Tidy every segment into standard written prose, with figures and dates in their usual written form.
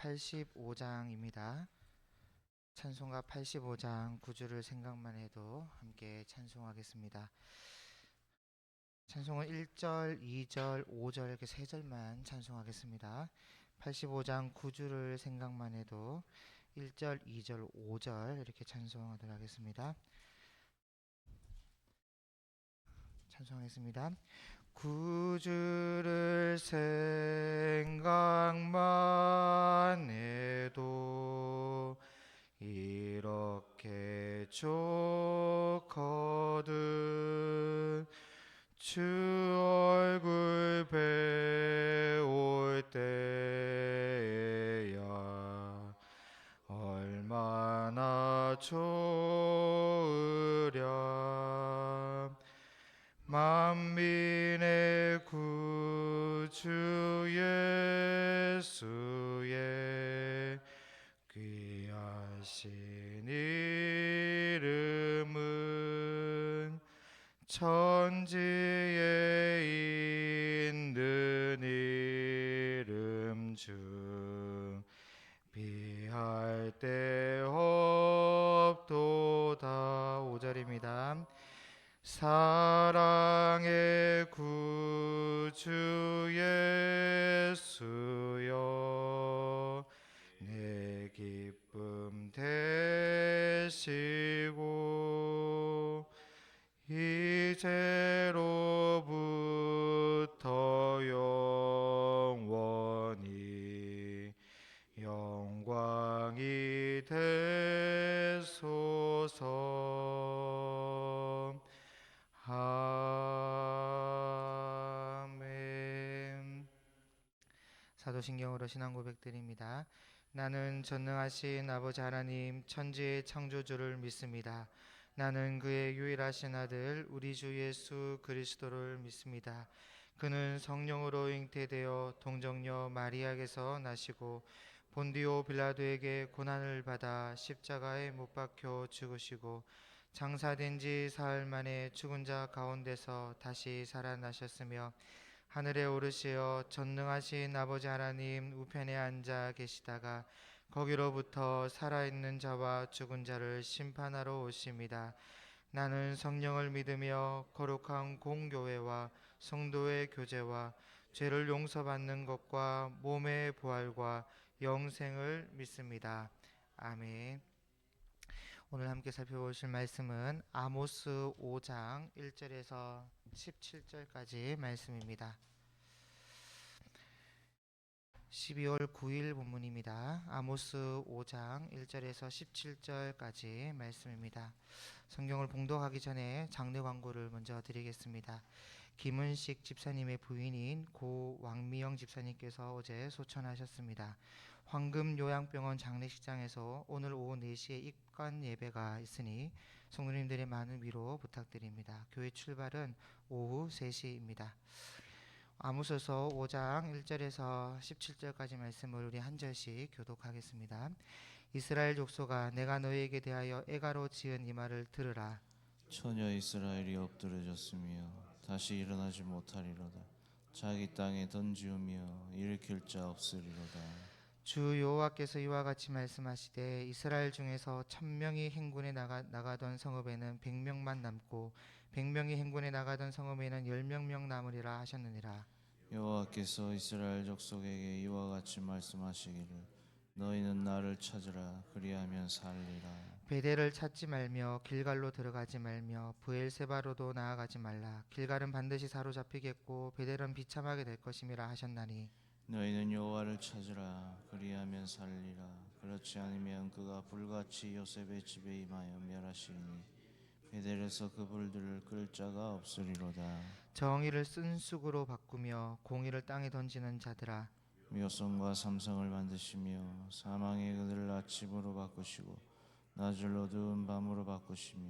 85장입니다. 찬송가 85장 9주를 생각만 해도 함께 찬송하겠습니다. 찬송은 1절, 2절, 5절 이렇게 3절만 찬송하겠습니다. 85장 9주를 생각만 해도 1절, 2절, 5절 이렇게 찬송하도록 하겠습니다. 찬송하겠습니다. 구주를 생각만 해도 이렇게 좋거든. 주 얼굴 배울 때야 얼마나 좋으랴. 만민의 구주 예수의 귀하신 이름은 천지에 있는 이름 중 비할 데 없도다. 5절입니다. 사랑의 구주 예수여 내 기쁨 되시고 이제로부터 영원히 영광이 되소서. 아멘. 사도신경으로 신앙 고백드립니다. 나는 전능하신 아버지 하나님 천지의 창조주를 믿습니다. 나는 그의 유일하신 아들 우리 주 예수 그리스도를 믿습니다. 그는 성령으로 잉태되어 동정녀 마리아에게서 나시고 본디오 빌라도에게 고난을 받아 십자가에 못 박혀 죽으시고 장사된 지 사흘 만에 죽은 자 가운데서 다시 살아나셨으며 하늘에 오르시어 전능하신 아버지 하나님 우편에 앉아 계시다가 거기로부터 살아있는 자와 죽은 자를 심판하러 오십니다. 나는 성령을 믿으며 거룩한 공교회와 성도의 교제와 죄를 용서받는 것과 몸의 부활과 영생을 믿습니다. 아멘. 오늘 함께 살펴보실 말씀은 아모스 5장 1절에서 17절까지 말씀입니다. 12월 9일 본문입니다. 아모스 5장 1절에서 17절까지 말씀입니다. 성경을 봉독하기 전에 장례 광고를 먼저 드리겠습니다. 김은식 집사님의 부인인 고 왕미영 집사님께서 어제 소천하셨습니다. 황금요양병원 장례식장에서 오늘 오후 4시에 입관 예배가 있으니 성도님들의 많은 위로 부탁드립니다. 교회 출발은 오후 3시입니다. 아모스서 5장 1절에서 17절까지 말씀을 우리 한 절씩 교독하겠습니다. 이스라엘 족속아 내가 너희에게 대하여 애가로 지은 이 말을 들으라. 처녀 이스라엘이 엎드려졌으며 다시 일어나지 못하리로다. 자기 땅에 던지우며 일으킬 자 없으리로다. 주 여호와께서 이와 같이 말씀하시되 이스라엘 중에서 1000명이 행군에 나가던 성읍에는 100명만 남고 100명이 행군에 나가던 성읍에는 10명 남으리라 하셨느니라. 여호와께서 이스라엘 족속에게 이와 같이 말씀하시기를 너희는 나를 찾으라 그리하면 살리라. 베델을 찾지 말며 길갈로 들어가지 말며 브엘세바로도 나아가지 말라. 길갈은 반드시 사로잡히겠고 베델은 비참하게 될 것임이라 하셨나니 너희는 여호와를 찾으라 그리하면 살리라. 그렇지 않으면 그가 불같이 요셉의 집에 임하여 멸하시리니 베델에서 그 불들을 끌 자가 없으리로다. 정의를 쓴쑥으로 바꾸며 공의를 땅에 던지는 자들아 묘성과 삼성을 만드시며 사망의 그들을 아침으로 바꾸시고 낮을 어두운 밤으로 바꾸시며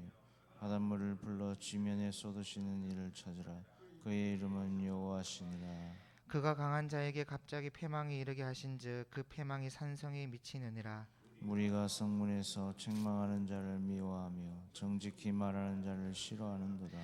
바닷물을 불러 지면에 쏟으시는 이를 찾으라. 그의 이름은 여호와시니라. 그가 강한 자에게 갑자기 패망이 이르게 하신즉 그 패망이 산성에 미치느니라. 무리가 성문에서 책망하는 자를 미워하며 정직히 말하는 자를 싫어하는도다.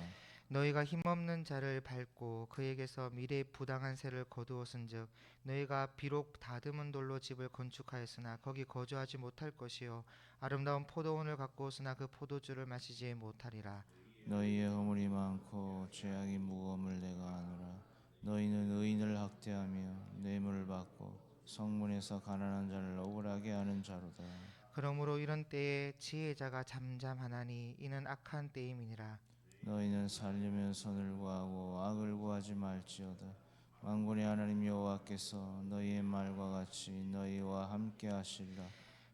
너희가 힘없는 자를 밟고 그에게서 미래의 부당한 세를 거두었은즉 너희가 비록 다듬은 돌로 집을 건축하였으나 거기 거주하지 못할 것이요 아름다운 포도원을 가꾸었으나 그 포도주를 마시지 못하리라. 너희의 허물이 많고 죄악이 무거움을 내가 아노라. 너희는 의인을 학대하며 뇌물을 받고 성문에서 가난한 자를 억울하게 하는 자로다. 그러므로 이런 때에 지혜자가 잠잠하나니 이는 악한 때임이니라. 너희는 살려면 선을 구하고 악을 구하지 말지어다. 만군의 하나님 여호와께서 너희의 말과 같이 너희와 함께 하시리라.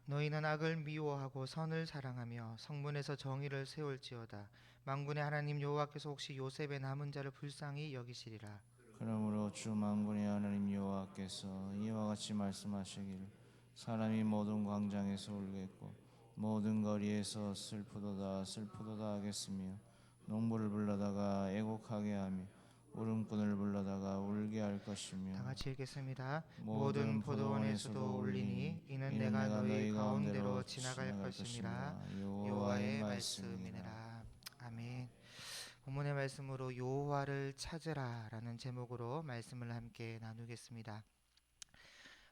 너희는 악을 미워하고 선을 사랑하며 성문에서 정의를 세울지어다. 만군의 하나님 여호와께서 혹시 요셉의 남은 자를 불쌍히 여기시리라. 그러므로 주 만군의 하나님 여호와께서 이와 같이 말씀하시기를 사람이 모든 광장에서 울겠고 모든 거리에서 슬프도다 슬프도다 하겠으며 농부를 불러다가 애곡하게 하며 울음꾼을 불러다가 울게 할 다 것이며 같이 읽겠습니다. 모든 모든 포도원에서도 울리니 이는 내가 너희 가운데로 지나갈 것임이라. 여호와의 말씀이니라. 말씀이니라. 아멘. 본문의 말씀으로 여호와를 찾으라라는 제목으로 말씀을 함께 나누겠습니다.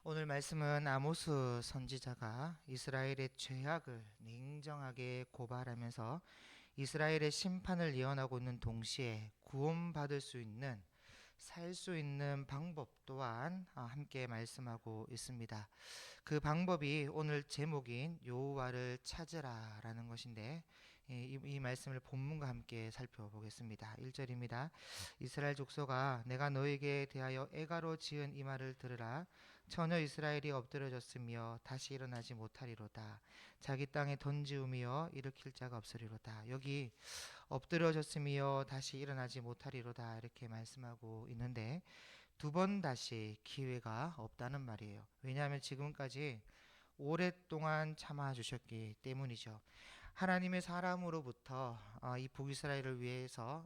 오늘 말씀은 아모스 선지자가 이스라엘의 죄악을 냉정하게 고발하면서 이스라엘의 심판을 예언하고 있는 동시에 구원받을 수 있는 살 수 있는 방법 또한 함께 말씀하고 있습니다. 그 방법이 오늘 제목인 여호와를 찾으라라는 것인데 이 말씀을 본문과 함께 살펴보겠습니다. 1절입니다. 이스라엘 족속아 내가 너에게 대하여 애가로 지은 이 말을 들으라. 처녀 이스라엘이 엎드려졌으며 다시 일어나지 못하리로다. 자기 땅에 던지우며 일으킬 자가 없으리로다. 여기 엎드려졌으며 다시 일어나지 못하리로다 이렇게 말씀하고 있는데 두 번 다시 기회가 없다는 말이에요. 왜냐하면 지금까지 오랫동안 참아주셨기 때문이죠. 하나님의 사람으로부터 이 북이스라엘을 위해서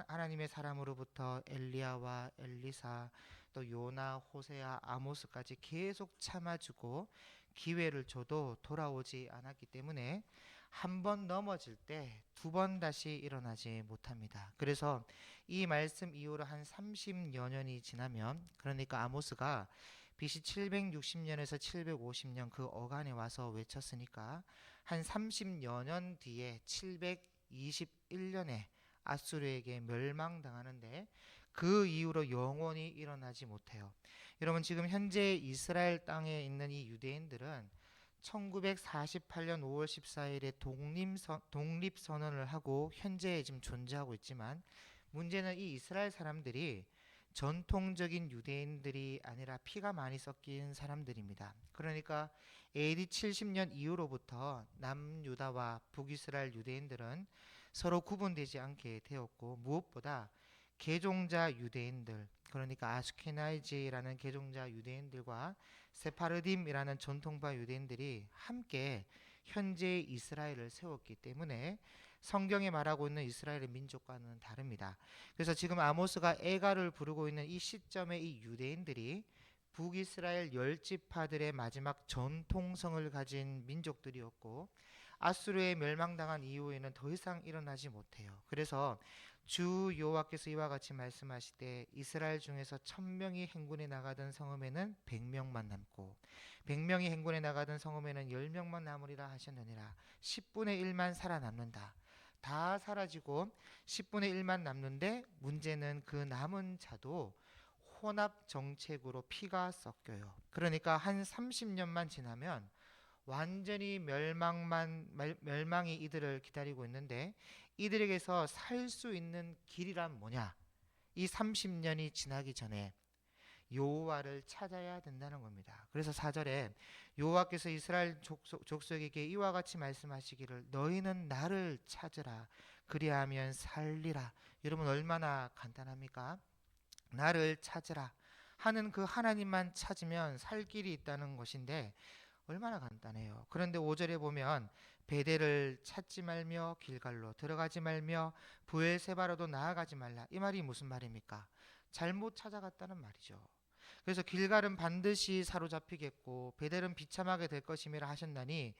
하나님의 사람으로부터 엘리야와 엘리사 또 요나, 호세아, 아모스까지 계속 참아주고 기회를 줘도 돌아오지 않았기 때문에 한 번 넘어질 때 두 번 다시 일어나지 못합니다. 그래서 이 말씀 이후로 한 30여 년이 지나면 그러니까 아모스가 BC 760년에서 750년 그 어간에 와서 외쳤으니까 한 30여 년 뒤에 721년에 아수르에게 멸망당하는데 그 이후로 영원히 일어나지 못해요. 여러분 지금 현재 이스라엘 땅에 있는 이 유대인들은 1948년 5월 14일에 독립선언을 하고 현재 지금 존재하고 있지만 문제는 이 이스라엘 사람들이 전통적인 유대인들이 아니라 피가 많이 섞인 사람들입니다. 그러니까 AD 70년 이후로부터 남유다와 북이스라엘 유대인들은 서로 구분되지 않게 되었고 무엇보다 개종자 유대인들 그러니까 아스케나이지라는 개종자 유대인들과 세파르딤이라는 전통파 유대인들이 함께 현재 이스라엘을 세웠기 때문에 성경에 말하고 있는 이스라엘의 민족과는 다릅니다. 그래서 지금 아모스가 애가를 부르고 있는 이 시점에 이 유대인들이 북이스라엘 열 지파들의 마지막 전통성을 가진 민족들이었고 아수르에 멸망당한 이후에는 더 이상 일어나지 못해요. 그래서 주 여호와께서 이와 같이 말씀하시되 이스라엘 중에서 1000명이 행군에 나가던 성읍에는 100명만 남고 100명이 행군에 나가던 성읍에는 10명만 남으리라 하셨느니라. 10분의 1만 살아남는다. 다 사라지고 10분의 1만 남는데 문제는 그 남은 자도 혼합 정책으로 피가 섞여요. 그러니까 한 30년만 지나면 완전히 멸망이 이들을 기다리고 있는데 이들에게서 살 수 있는 길이란 뭐냐? 이 30년이 지나기 전에 여호와를 찾아야 된다는 겁니다. 그래서 4절에 여호와께서 이스라엘 족속에게 이와 같이 말씀하시기를 너희는 나를 찾으라 그리하면 살리라. 여러분 얼마나 간단합니까? 나를 찾으라 하는 그 하나님만 찾으면 살 길이 있다는 것인데 얼마나 간단해요. 그런데 5절에 보면 베델을 찾지 말며 길갈로 들어가지 말며 브엘세바로도 나아가지 말라. 이 말이 무슨 말입니까? 잘못 찾아갔다는 말이죠. 그래서 길갈은 반드시 사로잡히겠고 베델은 비참하게 될 것임이라 하셨나니,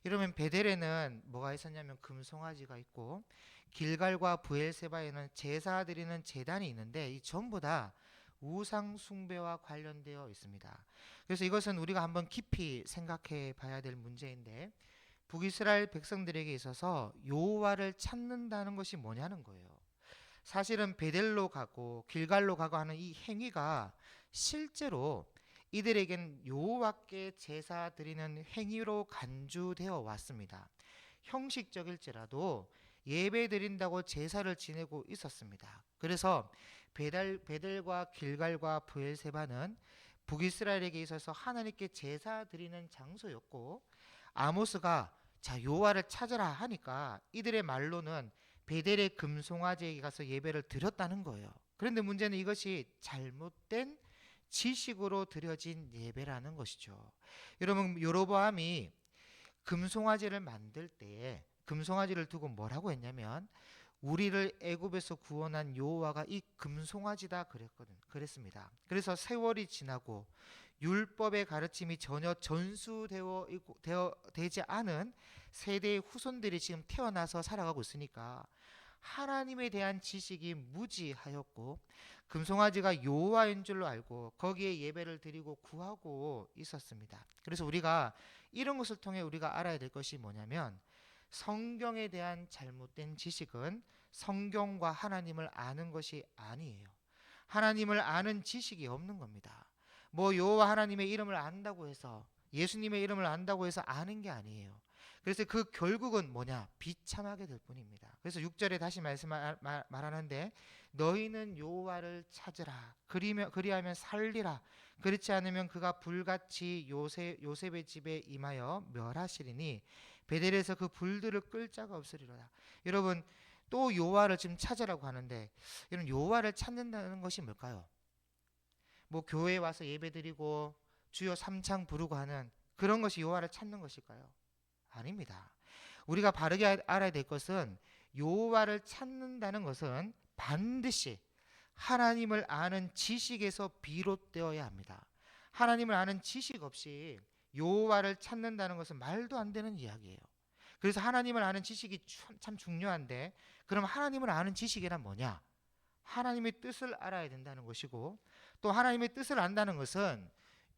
이러면 베델에는 뭐가 있었냐면 금송아지가 있고 길갈과 브엘세바에는 제사 드리는 제단이 있는데 이 전부 다 우상 숭배와 관련되어 있습니다. 그래서 이것은 우리가 한번 깊이 생각해 봐야 될 문제인데, 북이스라엘 백성들에게 있어서 여호와를 찾는다는 것이 뭐냐는 거예요. 사실은 베델로 가고 길갈로 가고 하는 이 행위가 실제로 이들에겐 여호와께 제사 드리는 행위로 간주되어 왔습니다. 형식적일지라도 예배 드린다고 제사를 지내고 있었습니다. 그래서 베델과 길갈과 브엘세바는 북이스라엘에게 있어서 하나님께 제사 드리는 장소였고, 아모스가 자 여호와를 찾으라 하니까 이들의 말로는 베델의 금송아지에게 가서 예배를 드렸다는 거예요. 그런데 문제는 이것이 잘못된 지식으로 드려진 예배라는 것이죠. 여러분, 여로보암이 금송아지를 만들 때에 금송아지를 두고 뭐라고 했냐면, 우리를 애굽에서 구원한 여호와가 이 금송아지다 그랬습니다. 그래서 세월이 지나고 율법의 가르침이 전혀 되지 않은 세대의 후손들이 지금 태어나서 살아가고 있으니까 하나님에 대한 지식이 무지하였고, 금송아지가 여호와인 줄로 알고 거기에 예배를 드리고 구하고 있었습니다. 그래서 우리가 이런 것을 통해 우리가 알아야 될 것이 뭐냐면, 성경에 대한 잘못된 지식은 성경과 하나님을 아는 것이 아니에요. 하나님을 아는 지식이 없는 겁니다. 뭐 여호와 하나님의 이름을 안다고 해서, 예수님의 이름을 안다고 해서 아는 게 아니에요. 그래서 그 결국은 뭐냐? 비참하게 될 뿐입니다. 그래서 6절에 다시 말하는데, 너희는 여호와를 찾으라. 그리하면 살리라. 그렇지 않으면 그가 불같이 요셉의 집에 임하여 멸하시리니 베델에서 그 불들을 끌 자가 없으리로다. 여러분, 또 여호와를 지금 찾으라고 하는데, 이런 여호와를 찾는다는 것이 뭘까요? 뭐 교회에 와서 예배드리고 주여 삼창 부르고 하는 그런 것이 여호와를 찾는 것일까요? 아닙니다. 우리가 바르게 알아야 될 것은, 여호와를 찾는다는 것은 반드시 하나님을 아는 지식에서 비롯되어야 합니다. 하나님을 아는 지식 없이 여호와를 찾는다는 것은 말도 안 되는 이야기예요. 그래서 하나님을 아는 지식이 참 중요한데, 그럼 하나님을 아는 지식이란 뭐냐? 하나님의 뜻을 알아야 된다는 것이고, 또 하나님의 뜻을 안다는 것은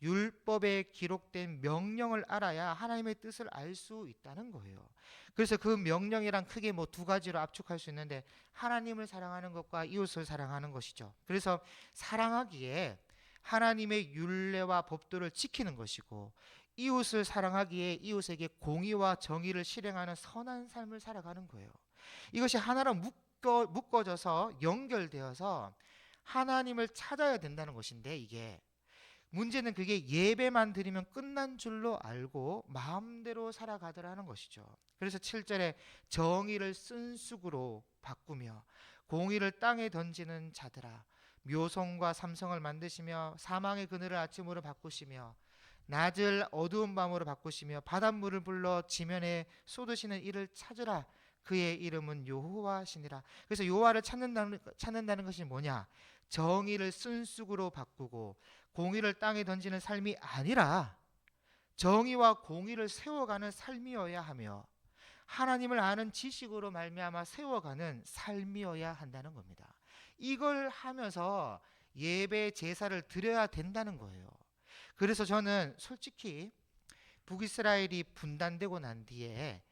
율법에 기록된 명령을 알아야 하나님의 뜻을 알 수 있다는 거예요. 그래서 그 명령이란 크게 뭐 두 가지로 압축할 수 있는데, 하나님을 사랑하는 것과 이웃을 사랑하는 것이죠. 그래서 사랑하기에 하나님의 율례와 법도를 지키는 것이고, 이웃을 사랑하기에 이웃에게 공의와 정의를 실행하는 선한 삶을 살아가는 거예요. 이것이 하나로 묶어져서 연결되어서 하나님을 찾아야 된다는 것인데, 이게 문제는 그게 예배만 드리면 끝난 줄로 알고 마음대로 살아가더라는 것이죠. 그래서 7절에 정의를 쓴쑥으로 바꾸며 공의를 땅에 던지는 자들아, 묘성과 삼성을 만드시며 사망의 그늘을 아침으로 바꾸시며 낮을 어두운 밤으로 바꾸시며 바닷물을 불러 지면에 쏟으시는 이를 찾으라. 그의 이름은 여호와시니라. 그래서 여호와를 찾는다는 것이 뭐냐? 정의를 쓴쑥으로 바꾸고 공의를 땅에 던지는 삶이 아니라 정의와 공의를 세워가는 삶이어야 하며, 하나님을 아는 지식으로 말미암아 세워가는 삶이어야 한다는 겁니다. 이걸 하면서 예배 제사를 드려야 된다는 거예요. 그래서 저는 솔직히 북이스라엘이 분단되고 난 뒤에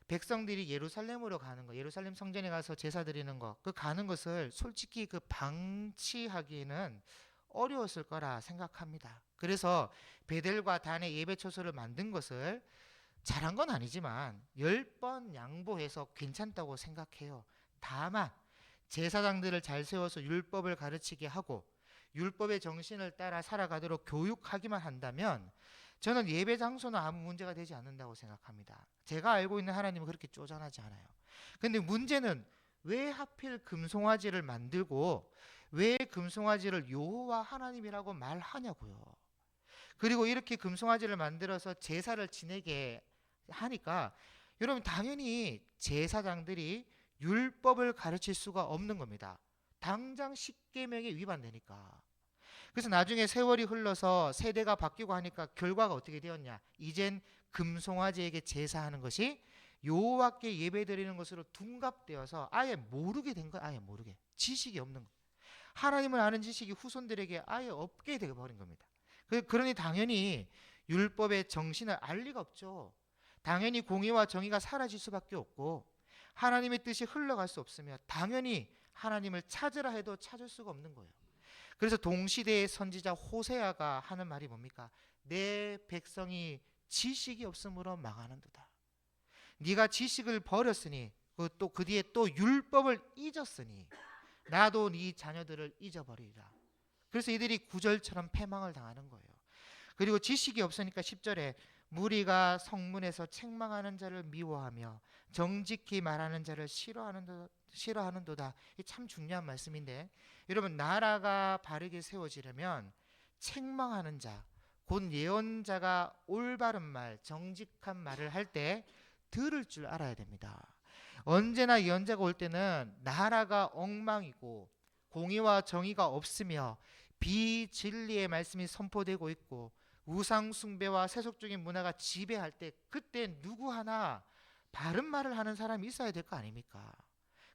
백성들이 예루살렘으로 가는 거, 예루살렘 성전에 가서 제사 드리는 거, 그 가는 것을 솔직히 그 방치하기에는 어려웠을 거라 생각합니다. 그래서 베델과 단의 예배 처소를 만든 것을 잘한 건 아니지만 10번 양보해서 괜찮다고 생각해요. 다만 제사장들을 잘 세워서 율법을 가르치게 하고 율법의 정신을 따라 살아가도록 교육하기만 한다면 저는 예배 장소는 아무 문제가 되지 않는다고 생각합니다. 제가 알고 있는 하나님은 그렇게 쪼잔하지 않아요. 근데 문제는 왜 하필 금송아지를 만들고 왜 금송아지를 여호와 하나님이라고 말하냐고요. 그리고 이렇게 금송아지를 만들어서 제사를 지내게 하니까 여러분, 당연히 제사장들이 율법을 가르칠 수가 없는 겁니다. 당장 십계명에 위반되니까. 그래서 나중에 세월이 흘러서 세대가 바뀌고 하니까 결과가 어떻게 되었냐? 이젠 금송아지에게 제사하는 것이 여호와께 예배드리는 것으로 둔갑되어서 아예 모르게 된 거야. 아예 모르게. 지식이 없는 거. 하나님을 아는 지식이 후손들에게 아예 없게 되어 버린 겁니다. 그러니 당연히 율법의 정신을 알 리가 없죠. 당연히 공의와 정의가 사라질 수밖에 없고 하나님의 뜻이 흘러갈 수 없으며 당연히 하나님을 찾으라 해도 찾을 수가 없는 거예요. 그래서 동시대의 선지자 호세아가 하는 말이 뭡니까? 내 백성이 지식이 없으므로 망하는도다. 네가 지식을 버렸으니 또 그 뒤에 또 율법을 잊었으니 나도 네 자녀들을 잊어버리리라. 그래서 이들이 구절처럼 패망을 당하는 거예요. 그리고 지식이 없으니까 10절에 무리가 성문에서 책망하는 자를 미워하며 정직히 말하는 자를 싫어하는도다. 이게 참 중요한 말씀인데 여러분, 나라가 바르게 세워지려면 책망하는 자, 곧 예언자가 올바른 말, 정직한 말을 할 때 들을 줄 알아야 됩니다. 언제나 예언자가 올 때는 나라가 엉망이고 공의와 정의가 없으며 비진리의 말씀이 선포되고 있고 우상 숭배와 세속적인 문화가 지배할 때 그때 누구 하나 바른 말을 하는 사람이 있어야 될 거 아닙니까?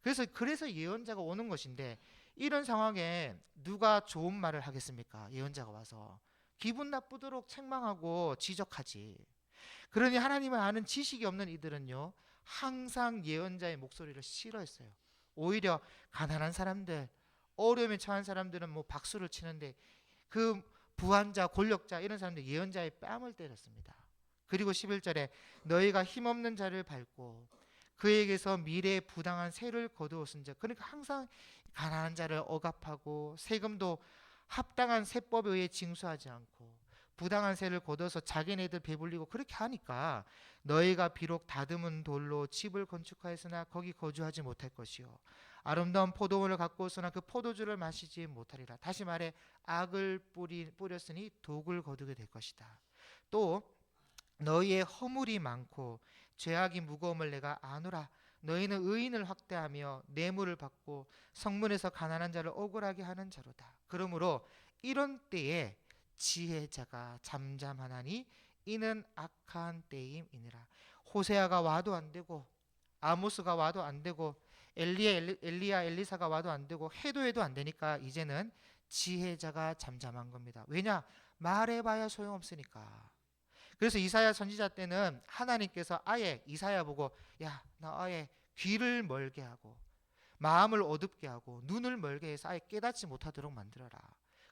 그래서 예언자가 오는 것인데 이런 상황에 누가 좋은 말을 하겠습니까? 예언자가 와서 기분 나쁘도록 책망하고 지적하지. 그러니 하나님을 아는 지식이 없는 이들은요 항상 예언자의 목소리를 싫어했어요. 오히려 가난한 사람들, 어려움에 처한 사람들은 뭐 박수를 치는데 그 부한자, 권력자 이런 사람들 예언자의 뺨을 때렸습니다. 그리고 11절에 너희가 힘없는 자를 밟고 그에게서 미래에 부당한 세를 거두었은즉, 그러니까 항상 가난한 자를 억압하고 세금도 합당한 세법에 의해 징수하지 않고 부당한 세를 거둬서 자기네들 배불리고 그렇게 하니까 너희가 비록 다듬은 돌로 집을 건축하였으나 거기 거주하지 못할 것이요 아름다운 포도원을 갖고 오으나 그 포도주를 마시지 못하리라. 다시 말해 악을 뿌렸으니 독을 거두게 될 것이다. 또 너희의 허물이 많고 죄악이 무거움을 내가 아노라. 너희는 의인을 확대하며 뇌물을 받고 성문에서 가난한 자를 억울하게 하는 자로다. 그러므로 이런 때에 지혜자가 잠잠하나니 이는 악한 때임이니라. 호세아가 와도 안 되고 아모스가 와도 안 되고 엘리야 엘리사가 와도 안 되고 해도 안 되니까 이제는 지혜자가 잠잠한 겁니다. 왜냐? 말해봐야 소용없으니까. 그래서 이사야 선지자 때는 하나님께서 아예 이사야 보고 야, 나 아예 귀를 멀게 하고 마음을 어둡게 하고 눈을 멀게 해서 아예 깨닫지 못하도록 만들어라.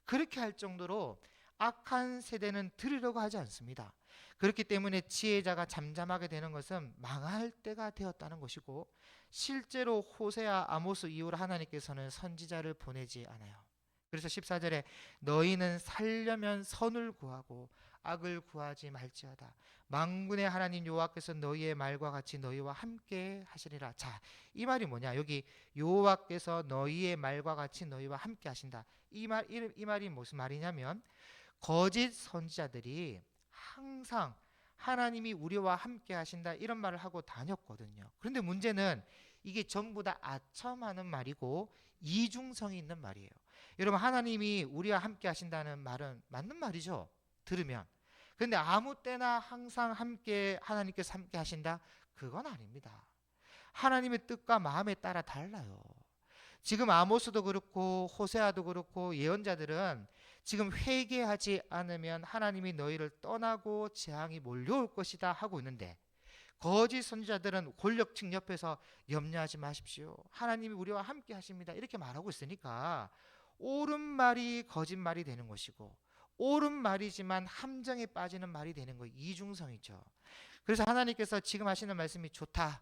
그렇게 할 정도로 악한 세대는 들으려고 하지 않습니다. 그렇기 때문에 지혜자가 잠잠하게 되는 것은 망할 때가 되었다는 것이고 실제로 호세아 아모스 이후로 하나님께서는 선지자를 보내지 않아요. 그래서 14절에 너희는 살려면 선을 구하고 악을 구하지 말지어다. 만군의 하나님 여호와께서 너희의 말과 같이 너희와 함께 하시리라. 자, 이 말이 뭐냐? 여기 여호와께서 너희의 말과 같이 너희와 함께 하신다. 이 말이 무슨 말이냐면 거짓 선지자들이 항상 하나님이 우리와 함께 하신다 이런 말을 하고 다녔거든요. 그런데 문제는 이게 전부 다 아첨하는 말이고 이중성이 있는 말이에요. 여러분, 하나님이 우리와 함께 하신다는 말은 맞는 말이죠, 들으면. 그런데 아무 때나 항상 하나님께서 함께 하신다? 그건 아닙니다. 하나님의 뜻과 마음에 따라 달라요. 지금 아모스도 그렇고 호세아도 그렇고 예언자들은 지금 회개하지 않으면 하나님이 너희를 떠나고 재앙이 몰려올 것이다 하고 있는데 거짓 선지자들은 권력층 옆에서 염려하지 마십시오, 하나님이 우리와 함께 하십니다 이렇게 말하고 있으니까 옳은 말이 거짓말이 되는 것이고 옳은 말이지만 함정에 빠지는 말이 되는 거예요. 이중성이죠. 그래서 하나님께서 지금 하시는 말씀이 좋다.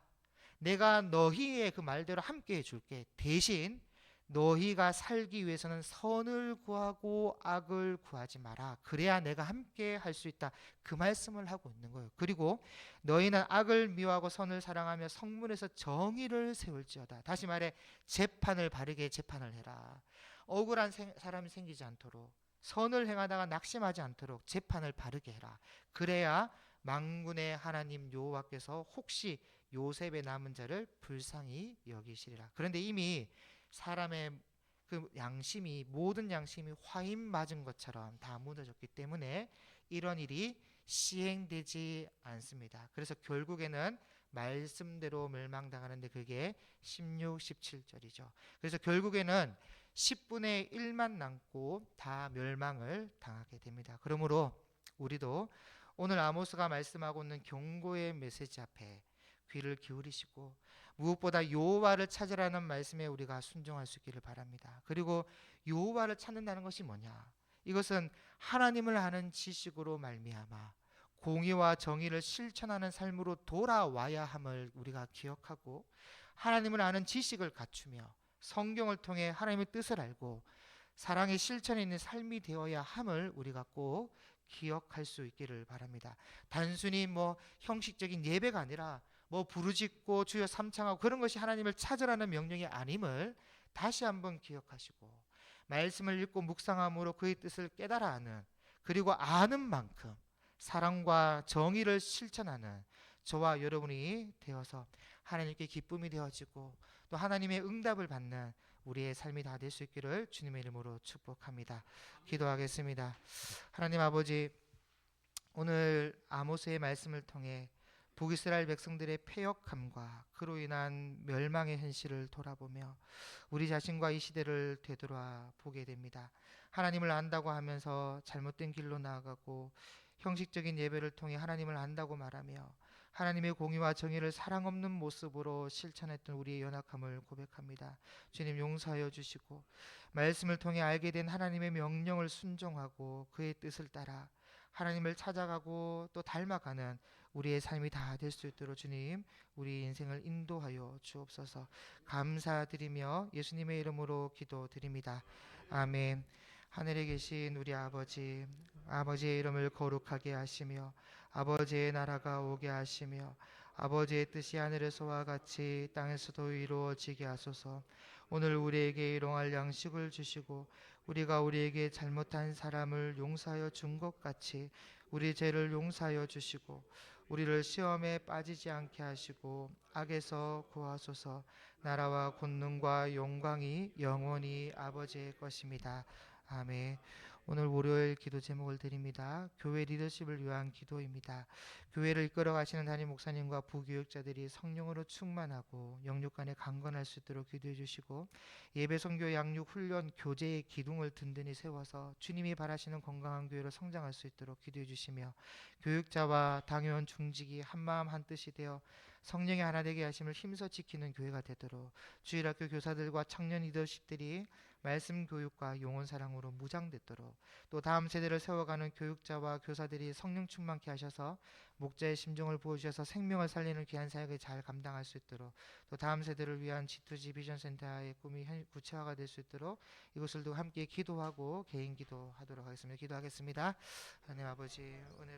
내가 너희의 그 말대로 함께 해줄게. 대신 너희가 살기 위해서는 선을 구하고 악을 구하지 마라. 그래야 내가 함께 할 수 있다. 그 말씀을 하고 있는 거예요. 그리고 너희는 악을 미워하고 선을 사랑하며 성문에서 정의를 세울지어다. 다시 말해 재판을 바르게 재판을 해라. 억울한 사람이 생기지 않도록, 선을 행하다가 낙심하지 않도록 재판을 바르게 해라. 그래야 만군의 하나님 여호와께서 혹시 요셉의 남은 자를 불쌍히 여기시리라. 그런데 이미 사람의 그 양심이 모든 양심이 화인 맞은 것처럼 다 무너졌기 때문에 이런 일이 시행되지 않습니다. 그래서 결국에는 말씀대로 멸망당하는데 그게 16, 17절이죠. 그래서 결국에는 10분의 1만 남고 다 멸망을 당하게 됩니다. 그러므로 우리도 오늘 아모스가 말씀하고 있는 경고의 메시지 앞에 귀를 기울이시고 무엇보다 여호와를 찾으라는 말씀에 우리가 순종할 수 있기를 바랍니다. 그리고 여호와를 찾는다는 것이 뭐냐? 이것은 하나님을 아는 지식으로 말미암아 공의와 정의를 실천하는 삶으로 돌아와야 함을 우리가 기억하고 하나님을 아는 지식을 갖추며 성경을 통해 하나님의 뜻을 알고 사랑의 실천에 있는 삶이 되어야 함을 우리가 꼭 기억할 수 있기를 바랍니다. 단순히 뭐 형식적인 예배가 아니라 뭐 부르짖고 주여 삼창하고 그런 것이 하나님을 찾으라는 명령이 아님을 다시 한번 기억하시고 말씀을 읽고 묵상함으로 그의 뜻을 깨달아 아는 그리고 아는 만큼 사랑과 정의를 실천하는 저와 여러분이 되어서 하나님께 기쁨이 되어지고 또 하나님의 응답을 받는 우리의 삶이 다 될 수 있기를 주님의 이름으로 축복합니다. 기도하겠습니다. 하나님 아버지, 오늘 아모스의 말씀을 통해 북이스라엘 백성들의 패역함과 그로 인한 멸망의 현실을 돌아보며 우리 자신과 이 시대를 되돌아보게 됩니다. 하나님을 안다고 하면서 잘못된 길로 나아가고 형식적인 예배를 통해 하나님을 안다고 말하며 하나님의 공의와 정의를 사랑 없는 모습으로 실천했던 우리의 연약함을 고백합니다. 주님 용서하여 주시고 말씀을 통해 알게 된 하나님의 명령을 순종하고 그의 뜻을 따라 하나님을 찾아가고 또 닮아가는 우리의 삶이 다 될 수 있도록 주님 우리 인생을 인도하여 주옵소서. 감사드리며 예수님의 이름으로 기도드립니다. 아멘. 하늘에 계신 우리 아버지, 아버지의 이름을 거룩하게 하시며 아버지의 나라가 오게 하시며 아버지의 뜻이 하늘에서와 같이 땅에서도 이루어지게 하소서. 오늘 우리에게 일용할 양식을 주시고 우리가 우리에게 잘못한 사람을 용서하여 준 것 같이 우리 죄를 용서하여 주시고 우리를 시험에 빠지지 않게 하시고 악에서 구하소서. 나라와 권능과 영광이 영원히 아버지의 것입니다. 아멘. 오늘 월요일 기도 제목을 드립니다. 교회 리더십을 위한 기도입니다. 교회를 이끌어 가시는 담임 목사님과 부교육자들이 성령으로 충만하고 영육 간에 강건할 수 있도록 기도해 주시고 예배 선교 양육 훈련 교제의 기둥을 든든히 세워서 주님이 바라시는 건강한 교회로 성장할 수 있도록 기도해 주시며 교육자와 당회원 중직이 한마음 한뜻이 되어 성령의 하나 되게 하심을 힘써 지키는 교회가 되도록 주일학교 교사들과 청년 리더십들이 말씀 교육과 영혼 사랑으로 무장되도록 또 다음 세대를 세워가는 교육자와 교사들이 성령 충만케 하셔서 목자의 심정을 부어주셔서 생명을 살리는 귀한 사역을 잘 감당할 수 있도록 또 다음 세대를 위한 G2G 비전 센터의 꿈이 구체화가 될 수 있도록 이것을 두고 함께 기도하고 개인 기도하도록 하겠습니다. 기도하겠습니다. 하나님 아버지, 은혜를